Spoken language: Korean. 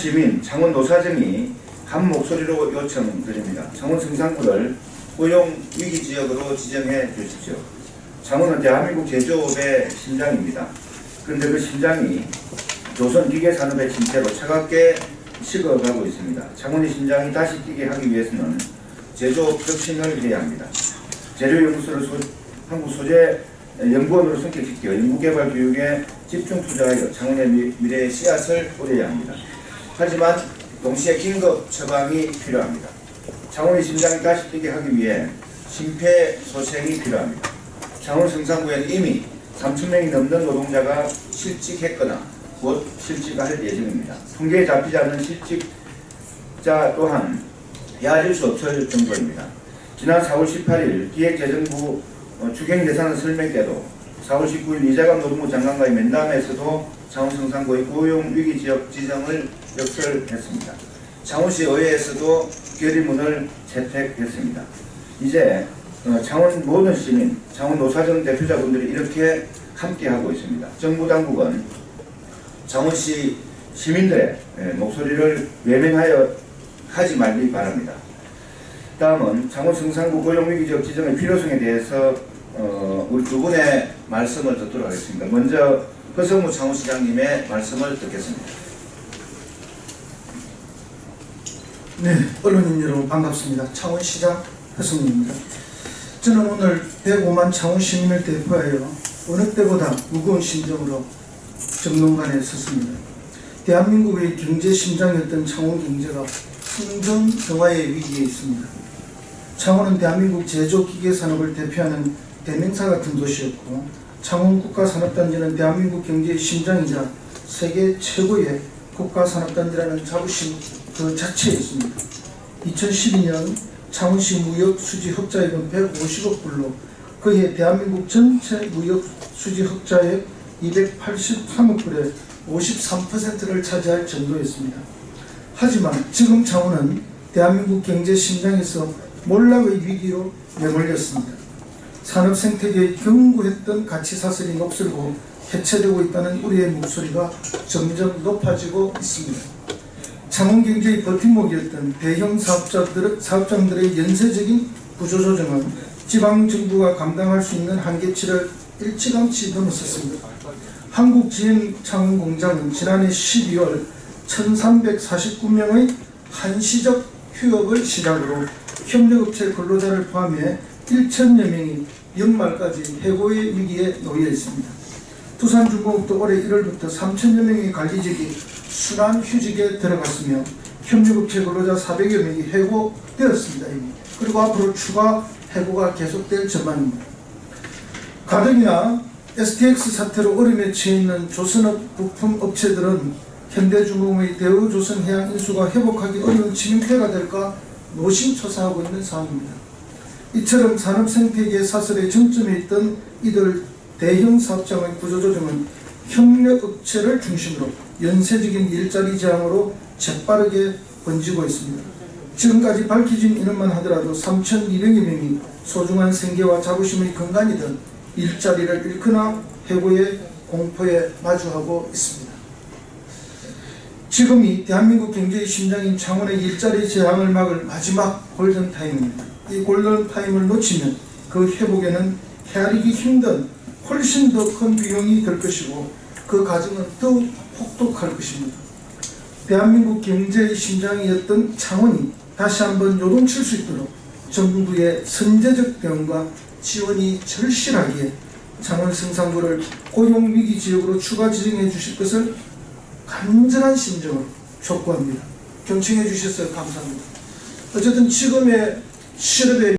시민 창원 노사정이 한 목소리로 요청드립니다. 창원 성산구를 고용위기지역으로 지정해 주십시오. 창원은 대한민국 제조업의 심장입니다. 그런데 그 심장이 조선기계산업의 침체로 차갑게 식어가고 있습니다. 창원의 심장이 다시 뛰게 하기 위해서는 제조업 혁신을 해야 합니다. 재료연구소를 한국소재연구원으로 성격시켜 연구개발 교육에 집중 투자하여 창원의 미래의 씨앗을 뿌려야 합니다. 하지만 동시에 긴급 처방이 필요합니다. 창원의 심장이 다시 뛰게 하기 위해 심폐소생이 필요합니다. 창원 성산구에는 이미 3,000명이 넘는 노동자가 실직했거나 곧 실직할 예정입니다. 통계에 잡히지 않는 실직자 또한 헤아릴 수 없을 정도입니다. 지난 4월 18일 기획재정부 추경예산 설명회도 4월 19일 이재갑 노동부 장관과의 면담에서도 창원 성산구의 고용위기지역 지정을 역설했습니다. 창원시 의회에서도 결의문을 채택했습니다. 이제 창원 모든 시민, 창원 노사정 대표자분들이 이렇게 함께하고 있습니다. 정부 당국은 창원시 시민들의 목소리를 외면하여 하지 말기 바랍니다. 다음은 창원 성산구 고용위기지역 지정의 필요성에 대해서 우리 두 분의 말씀을 듣도록 하겠습니다. 먼저 허성무 창원시장님의 말씀을 듣겠습니다. 네, 언론인 여러분 반갑습니다. 창원시장 허성무입니다. 저는 오늘 105만 창원 시민을 대표하여 어느 때보다 무거운 심정으로 정론관에 섰습니다. 대한민국의 경제 심장이었던 창원 경제가 풍전등화의 위기에 있습니다. 창원은 대한민국 제조기계산업을 대표하는 대명사 같은 도시였고, 창원 국가산업단지는 대한민국 경제의 심장이자 세계 최고의 국가산업단지라는 자부심 그 자체에 있습니다. 2012년 창원시 무역수지 흑자액은 150억 불로 그해 대한민국 전체 무역수지 흑자액 283억 불의 53%를 차지할 정도였습니다. 하지만 지금 창원은 대한민국 경제 심장에서 몰락의 위기로 내몰렸습니다. 산업 생태계의 견고했던 가치사슬이 녹슬고 해체되고 있다는 우리의 목소리가 점점 높아지고 있습니다. 창원 경제의 버팀목이었던 대형 사업장들의 연쇄적인 구조조정은 지방정부가 감당할 수 있는 한계치를 일찌감치 넘어섰습니다. 한국지행창원공장은 지난해 12월 1349명의 한시적 휴업을 시작으로 협력업체 근로자를 포함해 1,000여 명이 연말까지 해고의 위기에 놓여 있습니다. 두산중공업도 올해 1월부터 3,000여 명의 관리직이 순환휴직에 들어갔으며 협력업체 근로자 400여 명이 해고되었습니다. 그리고 앞으로 추가 해고가 계속될 전망입니다. 가덕이나 STX 사태로 어려움에 처해 있는 조선업 부품업체들은 현대중공의 대우조선해양 인수가 회복하기 어려운 지명태가 될까 노심초사하고 있는 상황입니다. 이처럼 산업생태계 사슬의 정점에 있던 이들 대형 사업장의 구조조정은 협력업체를 중심으로 연쇄적인 일자리 제한으로 재빠르게 번지고 있습니다. 지금까지 밝혀진 인원만 하더라도 3,200여 명이 소중한 생계와 자부심의 근간이던 일자리를 잃거나 해고의 공포에 마주하고 있습니다. 지금이 대한민국 경제의 심장인 창원의 일자리 제한을 막을 마지막 골든타임입니다. 이 골든타임을 놓치면 그 회복에는 헤아리기 힘든 훨씬 더 큰 비용이 들 것이고 그 과정은 더욱 혹독할 것입니다. 대한민국 경제의 심장이었던 창원이 다시 한번 요동칠 수 있도록 정부의 선제적 대응과 지원이 절실하기에 창원 성산구를 고용위기지역으로 추가 지정해 주실 것을 간절한 심정으로 촉구합니다. 경청해 주셔서 감사합니다. 어쨌든 지금의 실업의